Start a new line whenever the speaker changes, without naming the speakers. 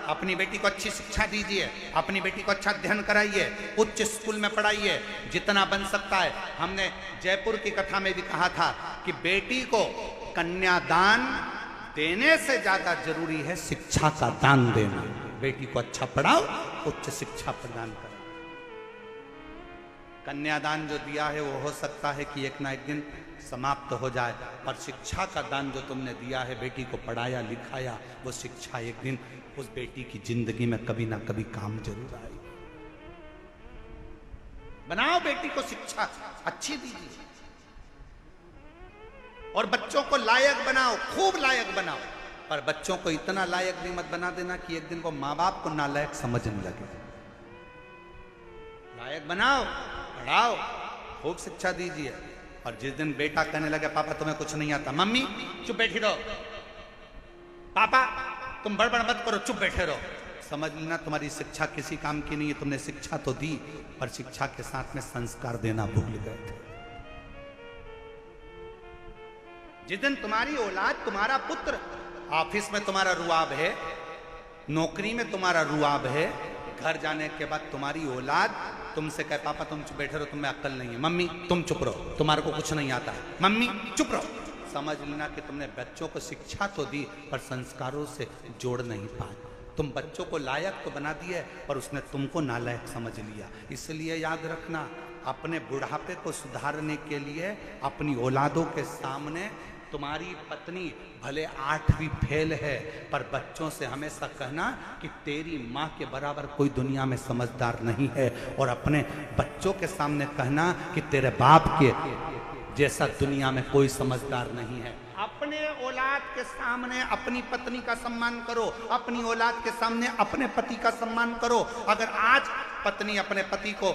अपनी बेटी को अच्छी शिक्षा दीजिए, अपनी बेटी को अच्छा अध्ययन कराइए, उच्च स्कूल में पढ़ाइए जितना बन सकता है। हमने जयपुर की कथा में भी कहा था कि बेटी को कन्यादान देने से ज्यादा जरूरी है शिक्षा का दान देना। बेटी को अच्छा पढ़ाओ, उच्च शिक्षा प्रदान करो। कन्यादान जो दिया है वो हो सकता है कि एक ना एक दिन समाप्त हो जाए, पर शिक्षा का दान जो तुमने दिया है, बेटी को पढ़ाया लिखाया, वो शिक्षा एक दिन उस बेटी की जिंदगी में कभी ना कभी काम जरूर आएगी। बनाओ बेटी को शिक्षा अच्छी दीजिए और बच्चों को लायक बनाओ, खूब लायक बनाओ, पर बच्चों को इतना लायक भी मत बना देना कि एक दिन को माँ बाप को नालायक समझने लगे। लायक बनाओ, पढ़ाओ, खूब शिक्षा दीजिए। और जिस दिन बेटा कहने लगे पापा तुम्हें कुछ नहीं आता, मम्मी चुप बैठी रहो, पापा तुम बड़बड़ मत करो, चुप बैठे रहो, समझ लेना तुम्हारी शिक्षा किसी काम की नहीं है। तुमने शिक्षा तो दी, पर शिक्षा के साथ में संस्कार देना भूल गए थे। जिस दिन तुम्हारी औलाद, तुम्हारा पुत्र ऑफिस में तुम्हारा रुआब है, नौकरी में तुम्हारा रुआब है, घर जाने के बाद तुम्हारी औलाद तुमसे कहे पापा तुम चुप बैठे रहो, तुम्हें अक्ल नहीं है, मम्मी तुम चुप रहो, तुम्हारे को कुछ नहीं आता है, मम्मी चुप रहो, समझ लेना कि तुमने बच्चों को शिक्षा तो दी पर संस्कारों से जोड़ नहीं पाए। तुम बच्चों को लायक तो बना दिए पर उसने तुमको नालायक समझ लिया। इसलिए याद रखना, अपने बुढ़ापे को सुधारने के लिए अपनी औलादों के सामने तुम्हारी पत्नी भले 8वीं फेल है, पर बच्चों से हमेशा कहना कि तेरी माँ के बराबर कोई दुनिया में समझदार नहीं है, और अपने बच्चों के सामने कहना कि तेरे बाप के जैसा दुनिया में कोई समझदार नहीं है। अपने औलाद के सामने अपनी पत्नी का सम्मान करो, अपनी औलाद के सामने अपने पति का सम्मान करो। अगर आज पत्नी अपने पति को